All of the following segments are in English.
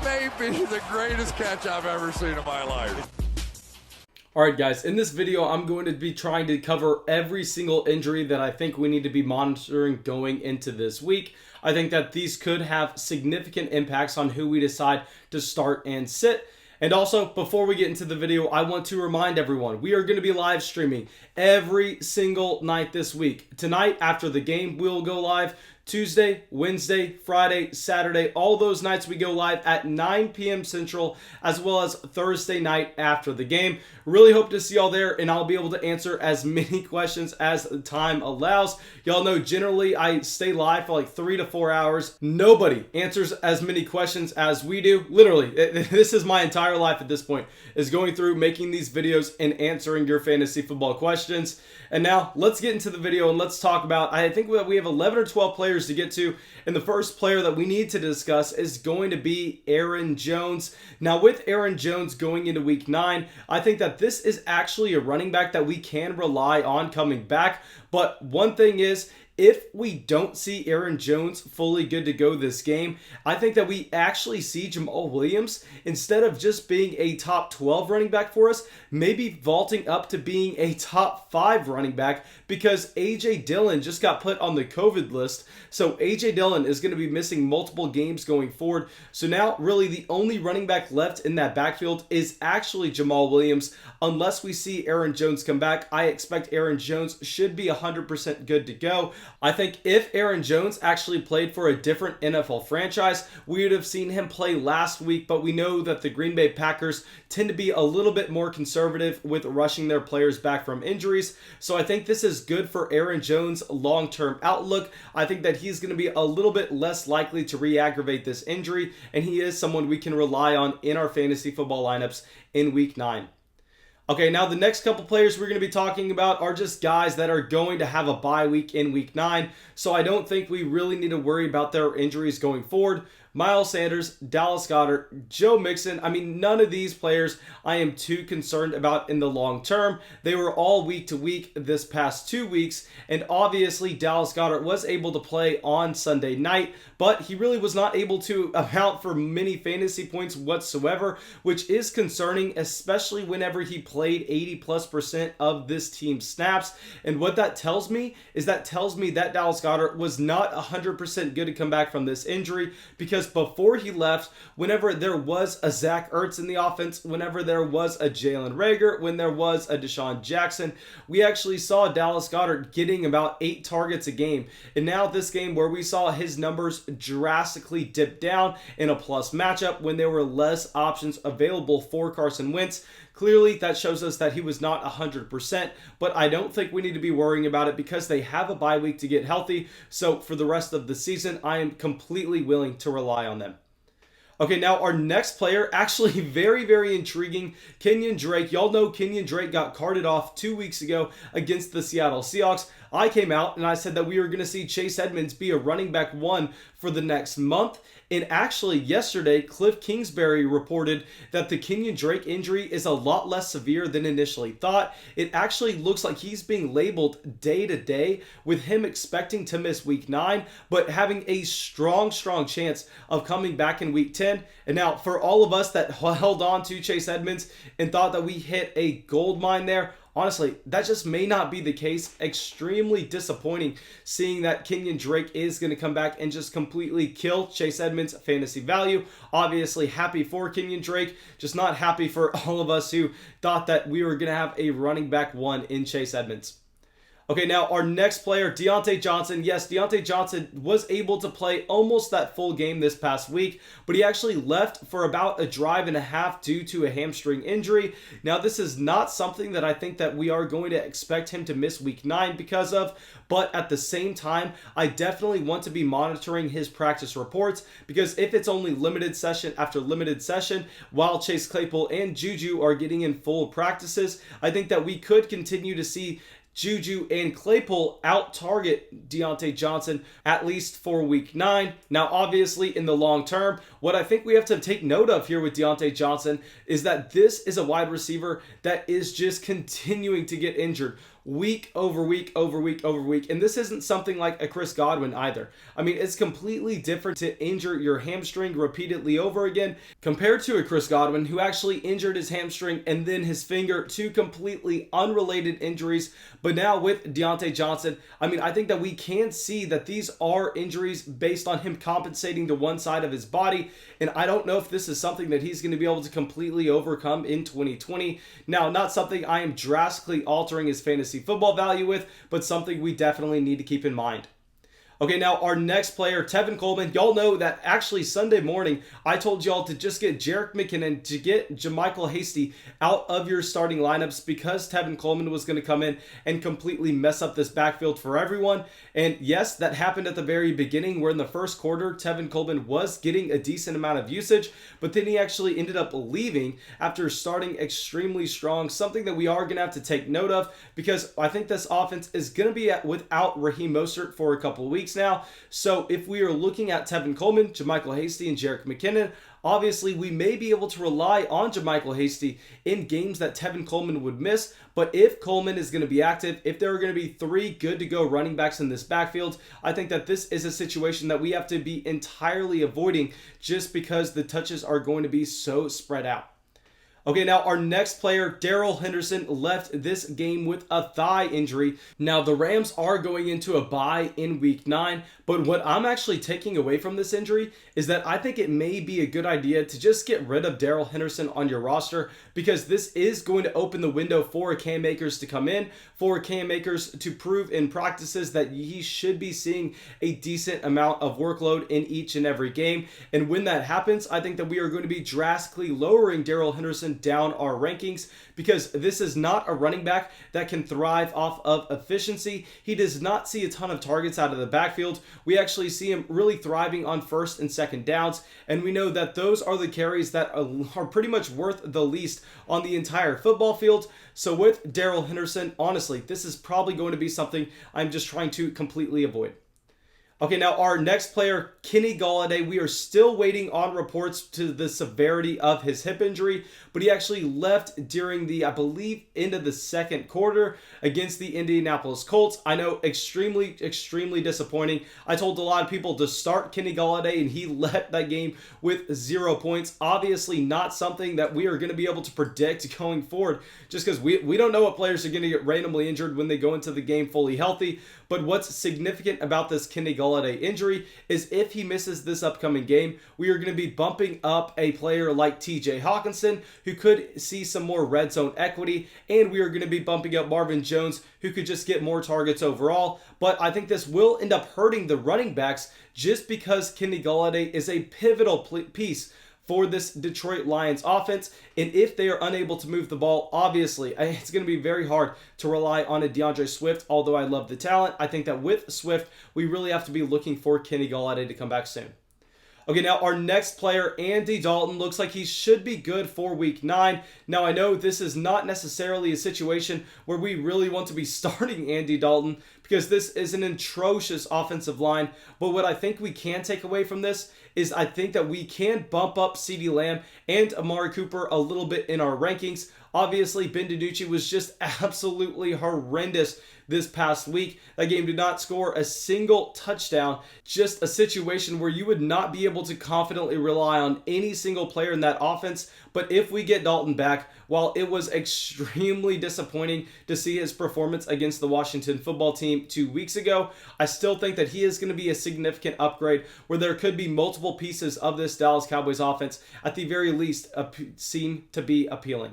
That may be the greatest catch I've ever seen in my life. Alright guys, in this video I'm going to be trying to cover every single injury that I think we need to be monitoring going into this week. I think that these could have significant impacts on who we decide to start and sit. And also, before we get into the video, I want to remind everyone, we are going to be live streaming every single night this week. Tonight, after the game, we'll go live. Tuesday, Wednesday, Friday, Saturday, all those nights we go live at 9 p.m. Central, as well as Thursday night after the game. Really hope to see y'all there, and I'll be able to answer as many questions as the time allows. Y'all know generally I stay live for like 3 to 4 hours. Nobody answers as many questions as we do. Literally, this is my entire life at this point, is going through making these videos and answering your fantasy football questions. And now let's get into the video and let's talk about, I think we have 11 or 12 players to get to, and the first player that we need to discuss is going to be Aaron Jones. Now with Aaron Jones going into week 9, I think that this is actually a running back that we can rely on coming back, but one thing is, if we don't see Aaron Jones fully good to go this game, I think that we actually see Jamal Williams, instead of just being a top 12 running back for us, maybe vaulting up to being a top 5 running back, because A.J. Dillon just got put on the COVID list. So A.J. Dillon is going to be missing multiple games going forward. So now really the only running back left in that backfield is actually Jamal Williams. Unless we see Aaron Jones come back, I expect Aaron Jones should be 100% good to go. I think if Aaron Jones actually played for a different NFL franchise, we would have seen him play last week, but we know that the Green Bay Packers tend to be a little bit more conservative with rushing their players back from injuries. So I think this is good for Aaron Jones' long-term outlook. I think that he's going to be a little bit less likely to re-aggravate this injury, and he is someone we can rely on in our fantasy football lineups in week 9. Okay, now the next couple players we're going to be talking about are just guys that are going to have a bye week in week 9, so I don't think we really need to worry about their injuries going forward. Miles Sanders, Dallas Goedert, Joe Mixon, I mean, none of these players I am too concerned about in the long term. They were all week to week this past 2 weeks, and obviously Dallas Goedert was able to play on Sunday night, but he really was not able to account for many fantasy points whatsoever, which is concerning, especially whenever he played 80+% of this team's snaps. And what that tells me is that Dallas Goedert was not 100% good to come back from this injury, because before he left, whenever there was a Zach Ertz in the offense, whenever there was a Jalen Reagor, when there was a Deshaun Jackson, we actually saw Dallas Goedert getting about 8 targets a game. And now this game where we saw his numbers drastically dip down in a plus matchup when there were less options available for Carson Wentz, clearly that shows us that he was not 100%, but I don't think we need to be worrying about it because they have a bye week to get healthy. So for the rest of the season, I am completely willing to rely on them. Okay, now our next player, actually very, very intriguing, Kenyan Drake. Y'all know Kenyan Drake got carted off 2 weeks ago against the Seattle Seahawks. I came out and I said that we were going to see Chase Edmonds be a running back 1 for the next month. And actually yesterday, Cliff Kingsbury reported that the Kenyan Drake injury is a lot less severe than initially thought. It actually looks like he's being labeled day to day, with him expecting to miss week 9, but having a strong chance of coming back in week 10. And now for all of us that held on to Chase Edmonds and thought that we hit a gold mine there, honestly, that just may not be the case. Extremely disappointing seeing that Kenyan Drake is going to come back and just completely kill Chase Edmonds' fantasy value. Obviously happy for Kenyan Drake, just not happy for all of us who thought that we were going to have a running back 1 in Chase Edmonds. Okay, now our next player, Diontae Johnson. Yes, Diontae Johnson was able to play almost that full game this past week, but he actually left for about a drive and a half due to a hamstring injury. Now, this is not something that I think that we are going to expect him to miss week 9 because of, but at the same time, I definitely want to be monitoring his practice reports, because if it's only limited session after limited session, while Chase Claypool and Juju are getting in full practices, I think that we could continue to see Juju and Claypool out-target Diontae Johnson at least for week 9. Now, obviously, in the long term, what I think we have to take note of here with Diontae Johnson is that this is a wide receiver that is just continuing to get injured. week over week over week over week. And this isn't something like a Chris Godwin either. I mean, it's completely different to injure your hamstring repeatedly over again compared to a Chris Godwin who actually injured his hamstring and then his finger, two completely unrelated injuries. But now with Diontae Johnson, I mean, I think that we can see that these are injuries based on him compensating to one side of his body. And I don't know if this is something that he's going to be able to completely overcome in 2020. Now, not something I am drastically altering his fantasy football value with, but something we definitely need to keep in mind. Okay, now our next player, Tevin Coleman. Y'all know that actually Sunday morning, I told y'all to just get Jerick McKinnon, to get JaMychal Hasty out of your starting lineups because Tevin Coleman was going to come in and completely mess up this backfield for everyone. And yes, that happened at the very beginning where in the first quarter, Tevin Coleman was getting a decent amount of usage, but then he actually ended up leaving after starting extremely strong, something that we are going to have to take note of because I think this offense is going to be without Raheem Mostert for a couple of weeks now. So if we are looking at Tevin Coleman, JaMychal Hasty, and Jerick McKinnon, obviously we may be able to rely on JaMychal Hasty in games that Tevin Coleman would miss. But if Coleman is going to be active, if there are going to be three good to go running backs in this backfield, I think that this is a situation that we have to be entirely avoiding just because the touches are going to be so spread out. Okay, now our next player, Darrell Henderson, left this game with a thigh injury. Now, the Rams are going into a bye in Week 9, but what I'm actually taking away from this injury is that I think it may be a good idea to just get rid of Darrell Henderson on your roster because this is going to open the window for Cam Akers to come in, for Cam Akers to prove in practices that he should be seeing a decent amount of workload in each and every game. And when that happens, I think that we are going to be drastically lowering Darrell Henderson down our rankings because this is not a running back that can thrive off of efficiency. He does not see a ton of targets out of the backfield. We actually see him really thriving on first and second downs, and we know that those are the carries that are pretty much worth the least on the entire football field. So with Darrell Henderson, honestly, this is probably going to be something I'm just trying to completely avoid. Okay, now our next player, Kenny Golladay, we are still waiting on reports to the severity of his hip injury, but he actually left during the, I believe, end of the second quarter against the Indianapolis Colts. I know, extremely disappointing. I told a lot of people to start Kenny Golladay, and he left that game with 0 points. Obviously not something that we are going to be able to predict going forward, just because we don't know what players are going to get randomly injured when they go into the game fully healthy. But what's significant about this Kenny Golladay injury is if he misses this upcoming game, we are going to be bumping up a player like TJ Hawkinson, who could see some more red zone equity, and we are going to be bumping up Marvin Jones, who could just get more targets overall. But I think this will end up hurting the running backs just because Kenny Golladay is a pivotal piece for this Detroit Lions offense. And if they are unable to move the ball, obviously, it's going to be very hard to rely on a DeAndre Swift, although I love the talent. I think that with Swift, we really have to be looking for Kenny Golladay to come back soon. Okay, now our next player, Andy Dalton, looks like he should be good for Week 9. Now, I know this is not necessarily a situation where we really want to be starting Andy Dalton because this is an atrocious offensive line. But what I think we can take away from this is I think that we can bump up CeeDee Lamb and Amari Cooper a little bit in our rankings. Obviously, Ben DiNucci was just absolutely horrendous this past week. That game did not score a single touchdown. Just a situation where you would not be able to confidently rely on any single player in that offense. But if we get Dalton back, while it was extremely disappointing to see his performance against the Washington football team 2 weeks ago, I still think that he is going to be a significant upgrade where there could be multiple pieces of this Dallas Cowboys offense at the very least seem to be appealing.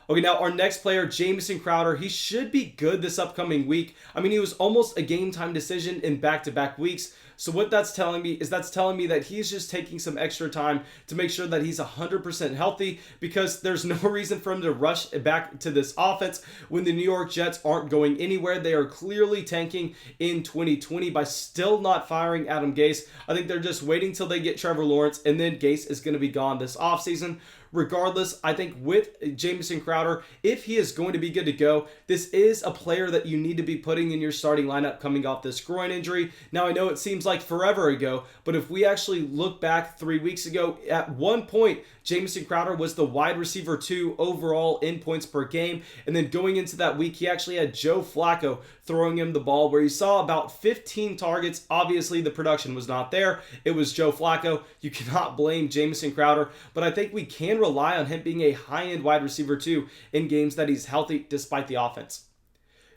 Okay, now our next player, Jamison Crowder, he should be good this upcoming week. I mean, he was almost a game time decision in back-to-back weeks. So what that's telling me is that he's just taking some extra time to make sure that he's 100% healthy because there's no reason for him to rush back to this offense when the New York Jets aren't going anywhere. They are clearly tanking in 2020 by still not firing Adam Gase. I think they're just waiting till they get Trevor Lawrence, and then Gase is going to be gone this offseason. regardless, I think with Jamison Crowder, if he is going to be good to go, this is a player that you need to be putting in your starting lineup coming off this groin injury. Now, I know it seems like forever ago, but if we actually look back 3 weeks ago, at one point, Jamison Crowder was the wide receiver 2 overall in points per game. And then going into that week, he actually had Joe Flacco throwing him the ball where he saw about 15 targets. Obviously, the production was not there. It was Joe Flacco. You cannot blame Jamison Crowder, but I think we can rely on him being a high-end wide receiver 2 in games that he's healthy despite the offense.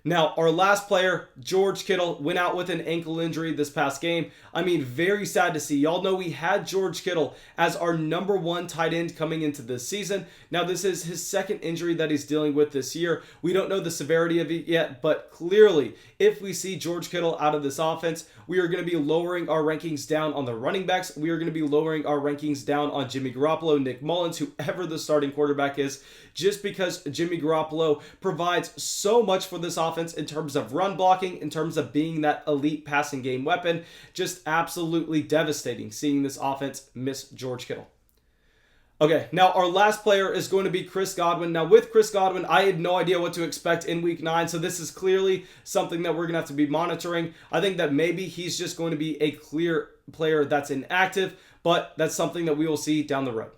Now, our last player, George Kittle, went out with an ankle injury this past game. I mean, very sad to see. Y'all know we had George Kittle as our number 1 tight end coming into this season. Now, this is his second injury that he's dealing with this year. We don't know the severity of it yet, but clearly, if we see George Kittle out of this offense, we are going to be lowering our rankings down on the running backs. We are going to be lowering our rankings down on Jimmy Garoppolo, Nick Mullins, whoever the starting quarterback is, just because Jimmy Garoppolo provides so much for this offense in terms of run blocking, in terms of being that elite passing game weapon. Just absolutely devastating seeing this offense miss George Kittle. Okay, now our last player is going to be Chris Godwin. Now with Chris Godwin, I had no idea what to expect in week 9, so this is clearly something that we're going to have to be monitoring. I think that maybe he's just going to be a clear player that's inactive, but that's something that we will see down the road.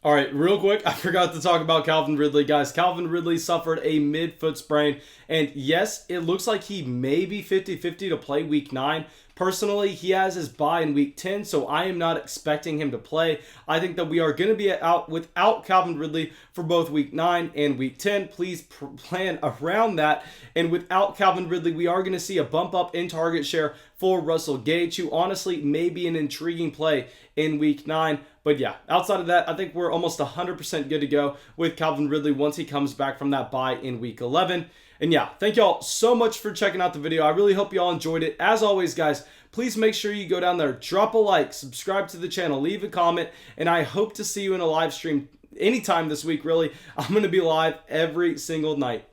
All right, real quick, I forgot to talk about Calvin Ridley, guys. Calvin Ridley suffered a mid-foot sprain, and yes, it looks like he may be 50-50 to play week 9. Personally, he has his bye in week 10, so I am not expecting him to play. I think that we are going to be out without Calvin Ridley for both week 9 and week 10. Please plan around that. And without Calvin Ridley, we are going to see a bump up in target share for Russell Gage, who honestly may be an intriguing play in week 9. But yeah, outside of that, I think we're almost 100% good to go with Calvin Ridley once he comes back from that bye in week 11. And yeah, thank y'all so much for checking out the video. I really hope y'all enjoyed it. As always, guys, please make sure you go down there, drop a like, subscribe to the channel, leave a comment, and I hope to see you in a live stream anytime this week, really. I'm going to be live every single night.